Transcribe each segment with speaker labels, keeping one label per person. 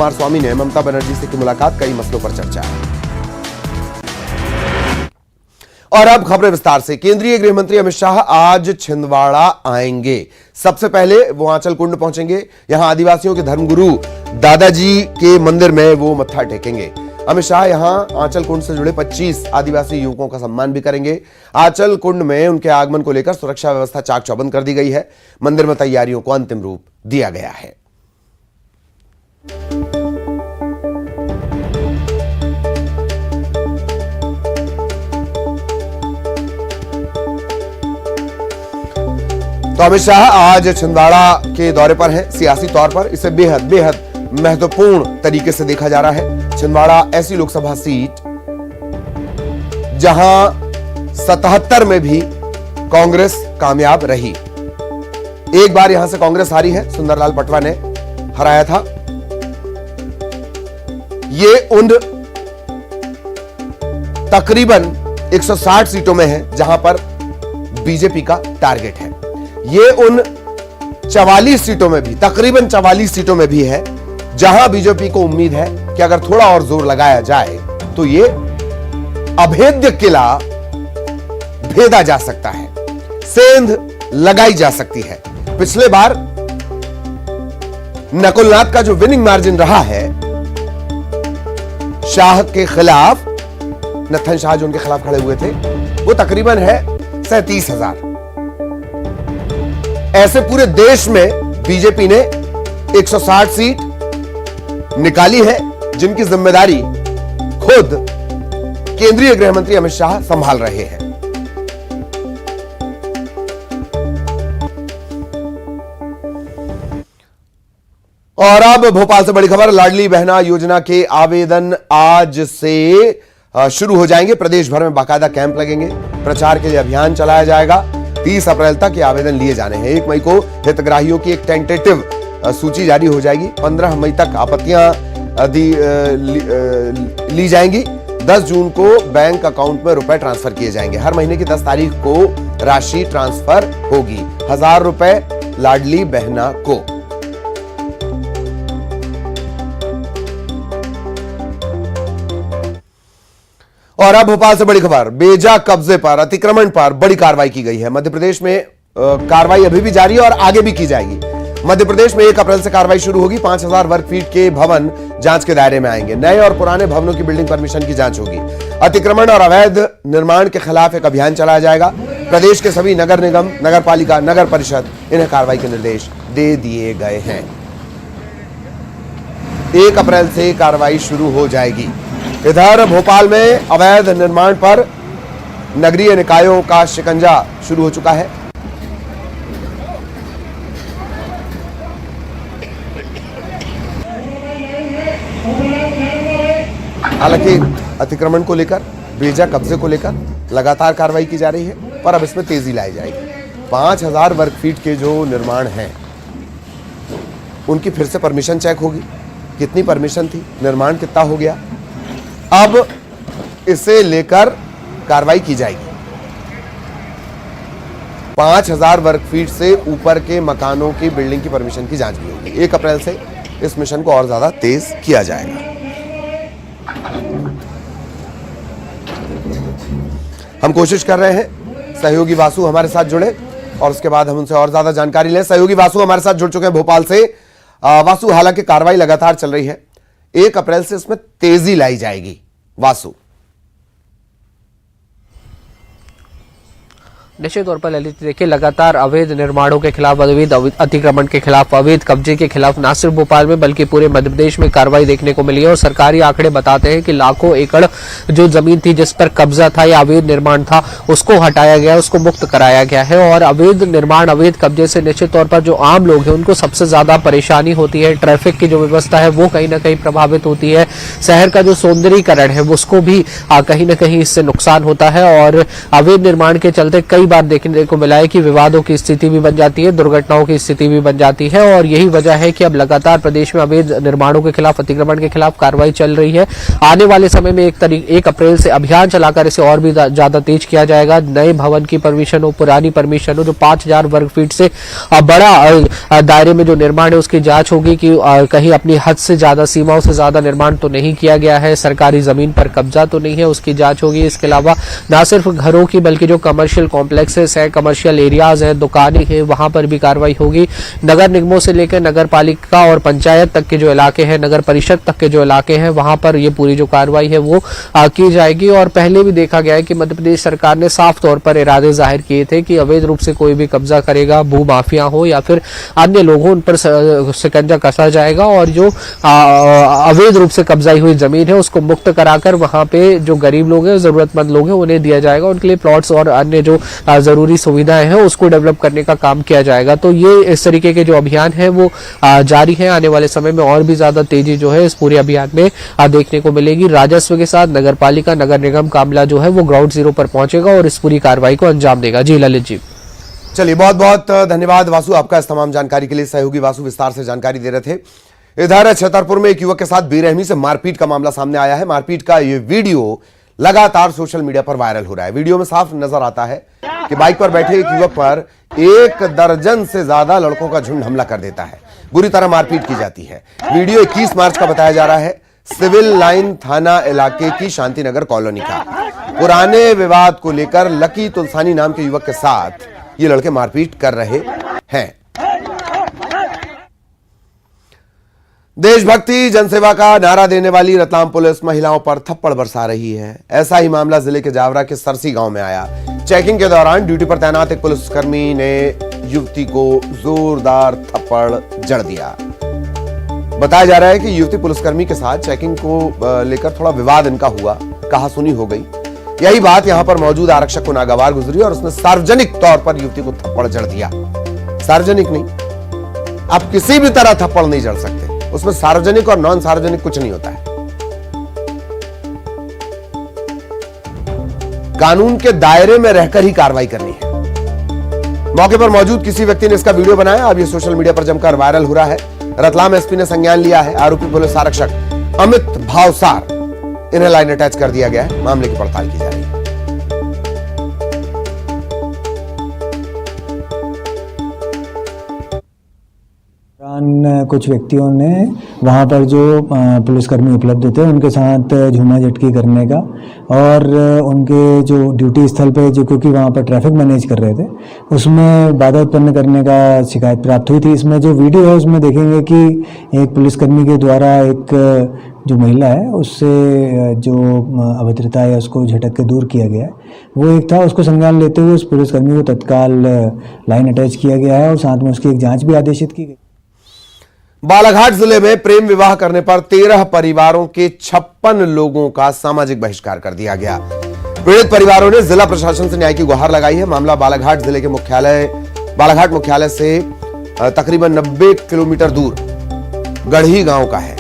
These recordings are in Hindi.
Speaker 1: कुमारस्वामी ने ममता बनर्जी से की मुलाकात, कई मसलों पर चर्चा। और अब खबरें विस्तार से। केंद्रीय गृह मंत्री अमित शाह आज छिंदवाड़ा आएंगे। सबसे पहले वो आंचल कुंड पहुंचेंगे। यहां आदिवासियों के धर्मगुरु दादाजी के मंदिर में वो मत्था टेकेंगे। अमित शाह यहां आंचल कुंड से जुड़े 25 आदिवासी युवकों का सम्मान भी करेंगे। आंचल कुंड में उनके आगमन को लेकर सुरक्षा व्यवस्था चाक चौबंद कर दी गई है। मंदिर में तैयारियों को अंतिम रूप दिया गया है। तो अमित शाह आज छिंदवाड़ा के दौरे पर हैं। सियासी तौर पर इसे बेहद महत्वपूर्ण तरीके से देखा जा रहा है। छिंदवाड़ा ऐसी लोकसभा सीट जहां 77 में भी कांग्रेस कामयाब रही। एक बार यहां से कांग्रेस हारी है, सुंदरलाल पटवा ने हराया था। ये उन तकरीबन 160 सीटों में है जहां पर बीजेपी का टारगेट है। ये उन 44 सीटों में भी, तकरीबन 44 सीटों में भी है जहां बीजेपी को उम्मीद है कि अगर थोड़ा और जोर लगाया जाए तो ये अभेद्य किला भेदा जा सकता है, सेंध लगाई जा सकती है। पिछले बार नकुलनाथ का जो विनिंग मार्जिन रहा है शाह के खिलाफ, नत्थन शाह जो उनके खिलाफ खड़े हुए थे, वो तकरीबन है 37,000। ऐसे पूरे देश में बीजेपी ने 160 सीट निकाली है जिनकी जिम्मेदारी खुद केंद्रीय गृह मंत्री अमित शाह संभाल रहे हैं। और अब भोपाल से बड़ी खबर। लाडली बहना योजना के आवेदन आज से शुरू हो जाएंगे। प्रदेश भर में बाकायदा कैंप लगेंगे। प्रचार के लिए अभियान चलाया जाएगा। 30 अप्रैल तक ये आवेदन लिए जाने हैं। 1 मई को हितग्राहियों की एक टेंटेटिव सूची जारी हो जाएगी। 15 मई तक आपत्तियां ली जाएंगी। 10 जून को बैंक अकाउंट में रुपए ट्रांसफर किए जाएंगे। हर महीने की 10 तारीख को राशि ट्रांसफर होगी। 1000 रुपए लाडली बहना को। और अब भोपाल से बड़ी खबर। बेजा कब्जे पर, अतिक्रमण पर बड़ी कार्रवाई की गई है। मध्य प्रदेश में कार्रवाई अभी भी जारी है और आगे भी की जाएगी। मध्य प्रदेश में 1 अप्रैल से कार्रवाई शुरू होगी। 5000 वर्ग फीट के भवन जांच के दायरे में आएंगे। नए और पुराने भवनों की बिल्डिंग परमिशन की जांच होगी। अतिक्रमण और अवैध निर्माण के खिलाफ एक अभियान चलाया जाएगा। प्रदेश के सभी नगर निगम, नगर पालिका, नगर परिषद इन्हें कार्रवाई के निर्देश दे दिए गए हैं। 1 अप्रैल से कार्रवाई शुरू हो जाएगी। इधर भोपाल में अवैध निर्माण पर नगरीय निकायों का शिकंजा शुरू हो चुका है। हालांकि अतिक्रमण को लेकर, बेजा कब्जे को लेकर लगातार कार्रवाई की जा रही है, पर अब इसमें तेजी लाई जाएगी। 5000 वर्ग फीट के जो निर्माण हैं उनकी फिर से परमिशन चेक होगी। कितनी परमिशन थी, निर्माण कितना हो गया, अब इसे लेकर कार्रवाई की जाएगी। 5000 वर्ग फीट से ऊपर के मकानों की बिल्डिंग की परमिशन की जांच भी होगी। 1 अप्रैल से इस मिशन को और ज्यादा तेज किया जाएगा। हम कोशिश कर रहे हैं सहयोगी वासु हमारे साथ जुड़े और उसके बाद हम उनसे और ज्यादा जानकारी लें। सहयोगी वासु हमारे साथ जुड़ चुके हैं भोपाल से। वासु, हालांकि कार्रवाई लगातार चल रही है, 1 अप्रैल से इसमें तेजी लाई जाएगी। वासु।
Speaker 2: निश्चित तौर पर ललित, देखिए लगातार अवैध निर्माणों के खिलाफ, अवैध अतिक्रमण के खिलाफ, अवैध कब्जे के खिलाफ न सिर्फ भोपाल में बल्कि पूरे मध्य प्रदेश में कार्रवाई देखने को मिली है। और सरकारी आंकड़े बताते हैं कि लाखों एकड़ जो जमीन थी जिस पर कब्जा था या अवैध निर्माण था उसको हटाया गया, उसको मुक्त कराया गया है। और अवैध निर्माण, अवैध कब्जे से निश्चित तौर पर जो आम लोग हैं उनको सबसे ज्यादा परेशानी होती है। ट्रैफिक की जो व्यवस्था है वो कहीं ना कहीं प्रभावित होती है। शहर का जो सौंदर्यीकरण है उसको भी कहीं ना कहीं इससे नुकसान होता है। और अवैध निर्माण के चलते कई बार देखने को मिला है कि विवादों की स्थिति भी बन जाती है, दुर्घटनाओं की स्थिति भी बन जाती है और यही वजह है कि अब लगातार प्रदेश में अवैध निर्माणों के खिलाफ, अतिक्रमण के खिलाफ कार्रवाई चल रही है। आने वाले समय में 1 अप्रैल से अभियान चलाकर इसे और भी ज्यादा तेज किया जाएगा। नए भवन की परमिशन हो, पुरानी परमिशन हो, जो 5000 वर्ग फीट से बड़ा दायरे में जो निर्माण है उसकी जांच होगी कि कहीं अपनी हद से ज्यादा, सीमाओं से ज्यादा निर्माण तो नहीं किया गया है, सरकारी जमीन पर कब्जा तो नहीं है, उसकी जांच होगी। इसके अलावा न सिर्फ घरों की बल्कि जो कमर्शियल कॉम्प्लेक्सेस है, कमर्शियल एरियाज है, दुकानें हैं, वहां पर भी कार्रवाई होगी। नगर निगमों से लेकर नगर पालिका और पंचायत तक के जो इलाके हैं, नगर परिषद तक के जो इलाके हैं, वहां पर ये पूरी जो कार्रवाई है वो की जाएगी। और पहले भी देखा गया है कि मध्य प्रदेश सरकार ने साफ तौर पर इरादे जाहिर किए थे कि अवैध रूप से कोई भी कब्जा करेगा, भू माफिया हो या फिर अन्य लोगों, उन पर शिकंजा कसा जाएगा और जो अवैध रूप से कब्जाई हुई जमीन है उसको मुक्त कराकर वहां पे जो गरीब लोग हैं, जरूरतमंद लोग हैं, उन्हें दिया जाएगा। उनके लिए प्लॉट्स और अन्य जो जरूरी सुविधाएं हैं उसको डेवलप करने का काम किया जाएगा। तो ये इस तरीके के जो अभियान है वो जारी है। आने वाले समय में और भी ज्यादा तेजी जो है इस पूरे अभियान में देखने को मिलेगी। राजस्व के साथ नगर पालिका, नगर निगम का अमला जो है वो ग्राउंड जीरो पर पहुंचेगा और इस पूरी कार्रवाई को अंजाम देगा। जी ललित जी।
Speaker 1: चलिए, बहुत बहुत धन्यवाद वासु आपका इस तमाम जानकारी के लिए। सहयोगी वासु विस्तार से जानकारी दे रहे थे। इधर छतरपुर में एक युवक के साथ बेरहमी से मारपीट का मामला सामने आया है। मारपीट का ये वीडियो लगातार सोशल मीडिया पर वायरल हो रहा है। वीडियो में साफ नजर आता है कि बाइक पर बैठे एक युवक पर 1 दर्जन से ज्यादा लड़कों का झुंड हमला कर देता है। बुरी तरह मारपीट की जाती है। वीडियो 21 मार्च का बताया जा रहा है। सिविल लाइन थाना इलाके की शांतिनगर कॉलोनी का। पुराने विवाद को लेकर लकी तुलसानी नाम के युवक के साथ ये लड़के मारपीट कर रहे हैं। देशभक्ति जनसेवा का नारा देने वाली रतलाम पुलिस महिलाओं पर थप्पड़ बरसा रही है। ऐसा ही मामला जिले के जावरा के सरसी गांव में आया। चेकिंग के दौरान ड्यूटी पर तैनात एक पुलिसकर्मी ने युवती को जोरदार थप्पड़ जड़ दिया। बताया जा रहा है कि युवती पुलिसकर्मी के साथ चेकिंग को लेकर थोड़ा विवाद इनका हुआ, कहासुनी हो गई। यही बात यहां पर मौजूद आरक्षक को नागवार गुजरी और उसने सार्वजनिक तौर पर युवती को थप्पड़ जड़ दिया। सार्वजनिक नहीं, आप किसी भी तरह थप्पड़ नहीं जड़ सकते। उसमें सार्वजनिक और नॉन सार्वजनिक कुछ नहीं होता है। कानून के दायरे में रहकर ही कार्रवाई करनी है। मौके पर मौजूद किसी व्यक्ति ने इसका वीडियो बनाया। अब ये सोशल मीडिया पर जमकर वायरल हो रहा है। रतलाम एसपी ने संज्ञान लिया है। आरोपी पुलिस आरक्षक अमित भावसार, इन्हें लाइन अटैच कर दिया गया है। मामले की पड़ताल की जा रही है।
Speaker 3: कुछ व्यक्तियों ने वहाँ पर जो पुलिसकर्मी उपलब्ध थे उनके साथ झूमा झटकी करने का और उनके जो ड्यूटी स्थल पे जो, क्योंकि वहाँ पर ट्रैफिक मैनेज कर रहे थे, उसमें बाधा उत्पन्न करने का शिकायत प्राप्त हुई थी। इसमें जो वीडियो है उसमें देखेंगे कि एक पुलिसकर्मी के द्वारा एक जो महिला है उससे जो अभद्रता है उसको झटक के दूर किया गया है, वो एक था। उसको संज्ञान लेते हुए उस पुलिसकर्मी को तत्काल लाइन अटैच किया गया है और साथ में उसकी एक जाँच भी आदेशित की गई।
Speaker 1: बालाघाट जिले में प्रेम विवाह करने पर 13 परिवारों के 56 लोगों का सामाजिक बहिष्कार कर दिया गया। पीड़ित परिवारों ने जिला प्रशासन से न्याय की गुहार लगाई है। मामला बालाघाट जिले के बालाघाट मुख्यालय से तकरीबन 90 किलोमीटर दूर गढ़ी गांव का है।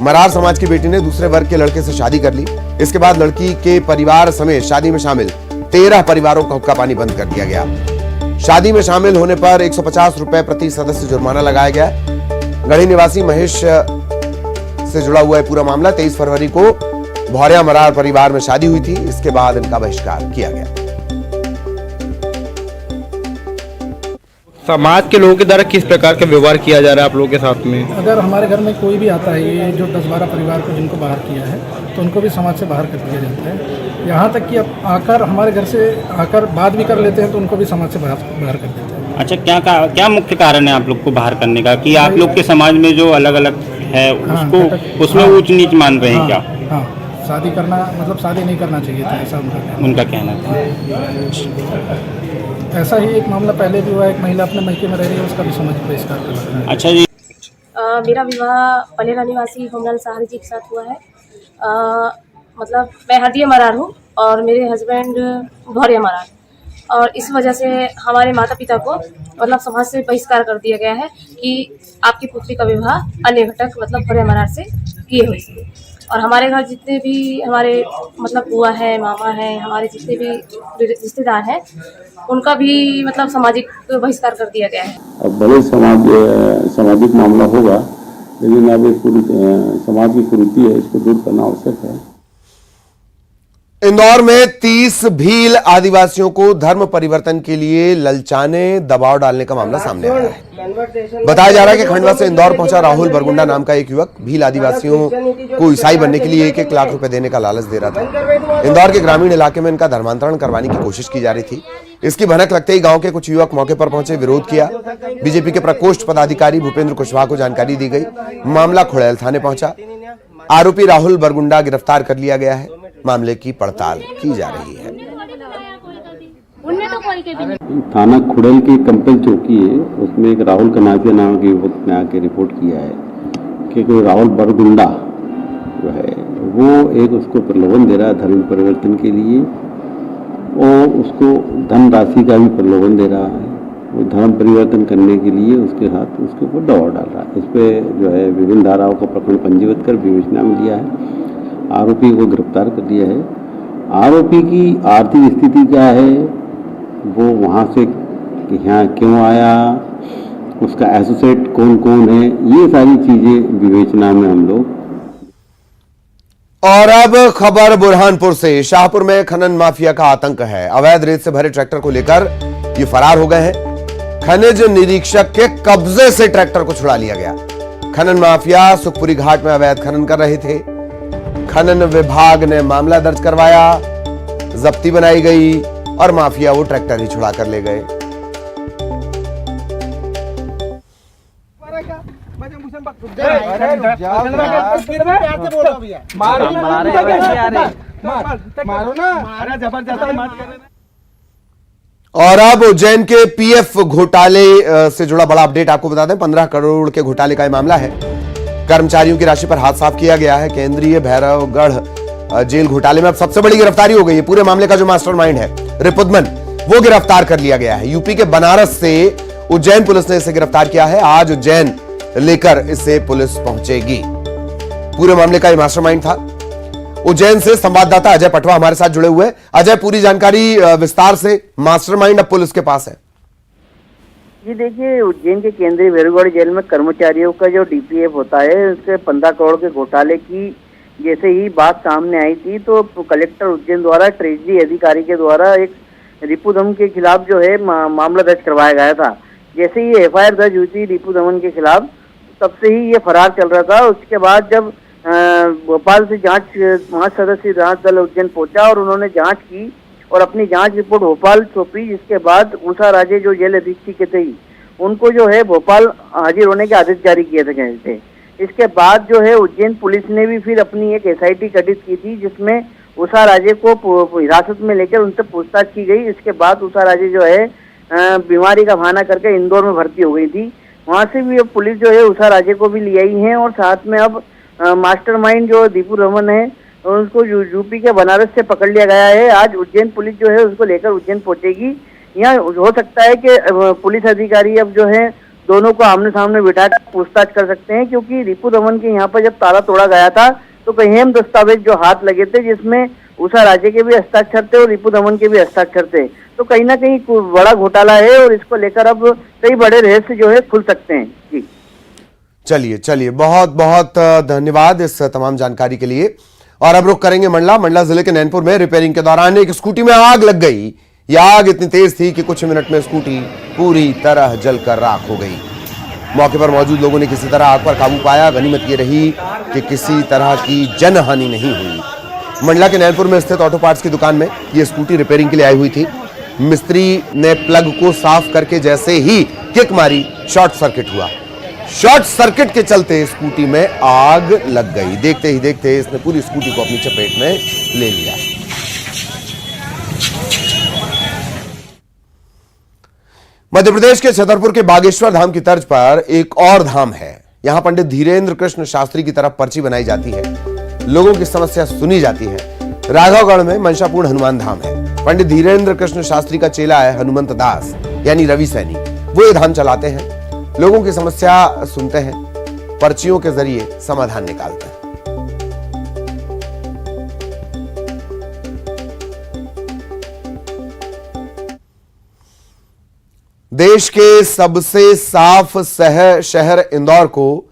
Speaker 1: मरार समाज की बेटी ने दूसरे वर्ग के लड़के से शादी कर ली। इसके बाद लड़की के परिवार समेत शादी में शामिल 13 परिवारों का हुक्का पानी बंद कर दिया गया। शादी में शामिल होने पर 150 रुपए प्रति सदस्य जुर्माना लगाया गया। गढ़ी निवासी महेश से जुड़ा हुआ है पूरा मामला। 23 फरवरी को भौरिया मरार परिवार में शादी हुई थी। इसके बाद इनका बहिष्कार किया गया।
Speaker 4: समाज के लोगों के द्वारा किस प्रकार का व्यवहार किया जा रहा है आप लोगों के साथ में?
Speaker 5: अगर हमारे घर में कोई भी आता है, ये जो 10-12 परिवार को जिनको बाहर किया है, तो उनको भी समाज से बाहर कर दिया जाता है। यहाँ तक कि अब आकर हमारे घर से आकर बात भी कर लेते हैं तो उनको भी समाज से बाहर कर देते हैं।
Speaker 6: अच्छा, क्या मुख्य कारण है आप लोग को बाहर करने का? कि आप लोग के समाज में जो अलग अलग है उसको उसमें ऊंच नीच मान रहे हैं क्या?
Speaker 5: हाँ, शादी करना मतलब शादी नहीं करना चाहिए था, ऐसा
Speaker 6: उनका कहना था।
Speaker 5: ऐसा ही एक मामला पहले भी हुआ। एक महिला अपने मैके में रह रही है, उसका भी सामाजिक बहिष्कार कर रहा है।
Speaker 6: अच्छा जी।
Speaker 7: मेरा विवाह पलेरा निवासी होमलाल सहारे जी के साथ हुआ है। मतलब मैं हरदिया मरार हूँ और मेरे हस्बैंड भौरिया मरार, और इस वजह से हमारे माता पिता को मतलब समाज से बहिष्कार कर दिया गया है कि आपकी पुत्री का विवाह अन्य घटक मतलब भौरिया मरार से किए हुए। और हमारे घर जितने भी हमारे मतलब बुआ है, मामा है, हमारे जितने भी रिश्तेदार हैं उनका भी मतलब सामाजिक बहिष्कार कर दिया गया है।
Speaker 8: अब भले सामाजिक मामला होगा, लेकिन अब एक समाज की कुरीति है, इसको दूर करना आवश्यक है।
Speaker 1: इंदौर में 30 भील आदिवासियों को धर्म परिवर्तन के लिए ललचाने, दबाव डालने का मामला सामने आया है। बताया जा रहा है कि खंडवा से इंदौर पहुंचा राहुल बरगुंडा नाम का एक युवक भील आदिवासियों को ईसाई बनने के लिए 1-1 लाख रुपए देने का लालच दे रहा था। इंदौर के ग्रामीण इलाके में इनका धर्मांतरण करवाने की कोशिश की जा रही थी। इसकी भनक लगते ही गांव के कुछ युवक मौके पर पहुंचे, विरोध किया। बीजेपी के प्रकोष्ठ पदाधिकारी भूपेंद्र कुशवाहा को जानकारी दी गई। मामला खुड़ैल थाने पहुंचा। आरोपी राहुल बरगुंडा गिरफ्तार कर लिया गया है। मामले की पड़ताल की जा रही है।
Speaker 8: थाना खुड़ैल की कंपल चौकी है, उसमें एक राहुल कनासिया नाम के युवक ने आके रिपोर्ट किया है कि कोई राहुल बरगुंडा जो है वो एक उसको प्रलोभन दे रहा है धर्म परिवर्तन के लिए, और उसको धन राशि का भी प्रलोभन दे रहा है। वो धर्म परिवर्तन करने के लिए उसके साथ उसके ऊपर दबाव डाल रहा है। इस पर जो है विभिन्न धाराओं का प्रकरण पंजीबद्ध कर विवेचना में लिया है। आरोपी को गिरफ्तार कर दिया है। आरोपी की आर्थिक स्थिति क्या है, वो वहाँ से यहाँ क्यों आया, उसका एसोसिएट कौन कौन है, ये सारी चीजें विवेचना में हम लोग।
Speaker 1: और अब खबर बुरहानपुर से। शाहपुर में खनन माफिया का आतंक है। अवैध रेत से भरे ट्रैक्टर को लेकर ये फरार हो गए हैं। खनिज निरीक्षक के कब्जे से ट्रैक्टर को छुड़ा लिया गया। खनन माफिया सुखपुरी घाट में अवैध खनन कर रहे थे। खनन विभाग ने मामला दर्ज करवाया, जब्ती बनाई गई और माफिया वो ट्रैक्टर ही छुड़ा कर ले गए। और अब उज्जैन के पीएफ घोटाले से जुड़ा बड़ा अपडेट आपको बता दें। 15 करोड़ के घोटाले का यह मामला है। कर्मचारियों की राशि पर हाथ साफ किया गया है। केंद्रीय भैरवगढ़ जेल घोटाले में अब सबसे बड़ी गिरफ्तारी हो गई है। पूरे मामले का जो मास्टरमाइंड है रिपुदमन, वो गिरफ्तार कर लिया गया है। यूपी के बनारस से उज्जैन पुलिस ने इसे गिरफ्तार किया है। आज उज्जैन लेकर इसे पुलिस पहुंचेगी। पूरे मामले का ये मास्टरमाइंड था। उज्जैन से संवाददाता अजय पटवा हमारे साथ जुड़े हुए। अजय, पूरी जानकारी विस्तार से। मास्टरमाइंड अब पुलिस के पास है।
Speaker 9: जी देखिए, उज्जैन के केंद्रीय भैरवगढ़ जेल में कर्मचारियों का जो डीपीएफ होता है, उसके 15 करोड़ के घोटाले की जैसे ही बात सामने आई थी, तो कलेक्टर उज्जैन द्वारा ट्रेजरी अधिकारी के द्वारा एक रिपु दमन के खिलाफ जो है मामला दर्ज करवाया गया था। जैसे ही एफआईआर दर्ज हुई थी रिपु दमन के खिलाफ, तब से ही ये फरार चल रहा था। उसके बाद जब भोपाल से 5 सदस्यीय जांच दल उज्जैन पहुंचा और उन्होंने जांच की और अपनी जांच रिपोर्ट भोपाल सौंपी, जिसके बाद उषा राजे जो जेल अधीक्षक थे उनको जो है भोपाल हाजिर होने के आदेश जारी किए थे। इसके बाद जो है उज्जैन पुलिस ने भी फिर अपनी एक एसआईटी गठित की थी, जिसमें उषा राजे को हिरासत में लेकर उनसे पूछताछ की गई। इसके बाद उषा राजे जो है बीमारी का बहाना करके इंदौर में भर्ती हो गई थी। वहां से भी अब पुलिस जो है उषा राजे को भी ले आई है और साथ में अब मास्टरमाइंड जो दीपू रमन है उसको यूपी के बनारस से पकड़ लिया गया है। आज उज्जैन पुलिस जो है उसको लेकर उज्जैन पहुंचेगी। यहाँ हो सकता है कि पुलिस अधिकारी अब जो है दोनों को आमने सामने बिठा कर पूछताछ कर सकते हैं, क्योंकि रिपु दमन के यहाँ पर जब ताला तोड़ा गया था तो कई अहम दस्तावेज जो हाथ लगे थे, जिसमें उषा राजे के भी हस्ताक्षर थे और रिपु दमन के भी हस्ताक्षर थे। तो कहीं ना कहीं बड़ा घोटाला है और इसको लेकर अब कई बड़े रहस्य जो है खुल सकते हैं। जी
Speaker 1: चलिए, बहुत बहुत धन्यवाद इस तमाम जानकारी के लिए। और अब रुख करेंगे मंडला जिले के नैनपुर में। रिपेयरिंग के दौरान एक स्कूटी में आग लग गई। यह आग इतनी तेज थी कि कुछ मिनट में स्कूटी पूरी तरह जलकर राख हो गई। मौके पर मौजूद लोगों ने किसी तरह आग पर काबू पाया। गनीमत ये रही कि किसी तरह की जनहानि नहीं हुई। मंडला के नैनपुर में स्थित ऑटो पार्ट्स की दुकान में यह स्कूटी रिपेयरिंग के लिए आई हुई थी। मिस्त्री ने प्लग को साफ करके जैसे ही किक मारी, शॉर्ट सर्किट हुआ। शॉर्ट सर्किट के चलते स्कूटी में आग लग गई। देखते ही देखते इसने पूरी स्कूटी को अपनी चपेट में ले लिया। मध्य प्रदेश के छतरपुर के बागेश्वर धाम की तर्ज पर एक और धाम है। यहां पंडित धीरेन्द्र कृष्ण शास्त्री की तरफ पर्ची बनाई जाती है, लोगों की समस्या सुनी जाती है। राघवगढ़ में मंशापूर्ण हनुमान धाम है। पंडित धीरेन्द्र कृष्ण शास्त्री का चेला है हनुमंत दास यानी रवि सैनी। वो ये धाम चलाते हैं, लोगों की समस्या सुनते हैं, पर्चियों के जरिए समाधान निकालते हैं। देश के सबसे साफ शहर इंदौर को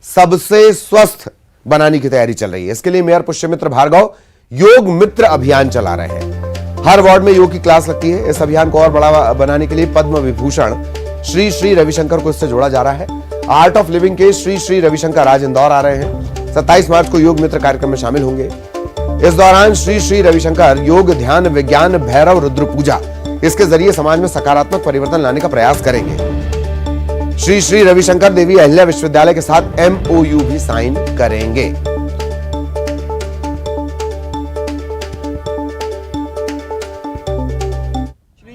Speaker 1: सबसे स्वस्थ बनाने की तैयारी चल रही है। इसके लिए मेयर पुष्यमित्र भार्गव योग मित्र अभियान चला रहे हैं। हर वार्ड में योग की क्लास लगती है। इस अभियान को और बड़ा बनाने के लिए पद्म विभूषण श्री श्री रविशंकर को इससे जोड़ा जा रहा है। आर्ट ऑफ लिविंग के श्री श्री रविशंकर आज इंदौर आ रहे हैं। 27 मार्च को योग मित्र कार्यक्रम में शामिल होंगे। इस दौरान श्री श्री रविशंकर योग, ध्यान, विज्ञान, भैरव, रुद्र पूजा, इसके जरिए समाज में सकारात्मक परिवर्तन लाने का प्रयास करेंगे। श्री श्री रविशंकर देवी अहिल्या विश्वविद्यालय के साथ MOU भी साइन करेंगे।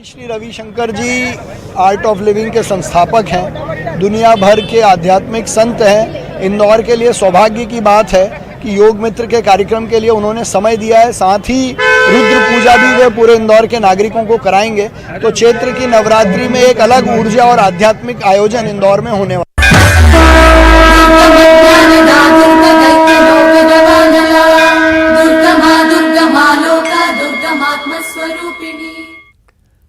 Speaker 10: श्री रविशंकर जी आर्ट ऑफ लिविंग के संस्थापक हैं, दुनिया भर के आध्यात्मिक संत हैं। इंदौर के लिए सौभाग्य की बात है कि योग मित्र के कार्यक्रम के लिए उन्होंने समय दिया है। साथ ही रुद्र पूजा भी वे पूरे इंदौर के नागरिकों को कराएंगे। तो चैत्र की नवरात्रि में एक अलग ऊर्जा और आध्यात्मिक आयोजन इंदौर में होने वाला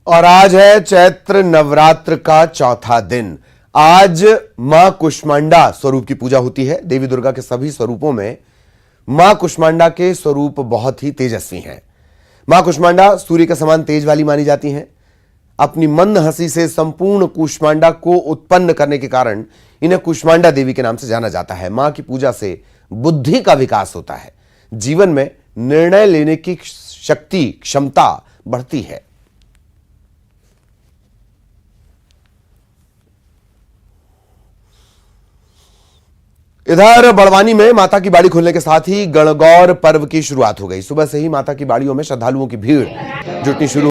Speaker 1: और आज है चैत्र नवरात्र का चौथा दिन। आज मां कुष्मांडा स्वरूप की पूजा होती है। देवी दुर्गा के सभी स्वरूपों में मां कुष्मांडा के स्वरूप बहुत ही तेजस्वी हैं। मां कुष्मांडा सूर्य के समान तेज वाली मानी जाती हैं। अपनी मंद हंसी से संपूर्ण कुष्मांडा को उत्पन्न करने के कारण इन्हें कुष्मांडा देवी के नाम से जाना जाता है। मां की पूजा से बुद्धि का विकास होता है, जीवन में निर्णय लेने की शक्ति, क्षमता बढ़ती है। इधर बड़वानी में माता की बाड़ी खुलने के साथ ही गणगौर पर्व की शुरुआत हो गई। सुबह से ही माता की बाड़ियों में श्रद्धालुओं की भीड़ जुटनी शुरू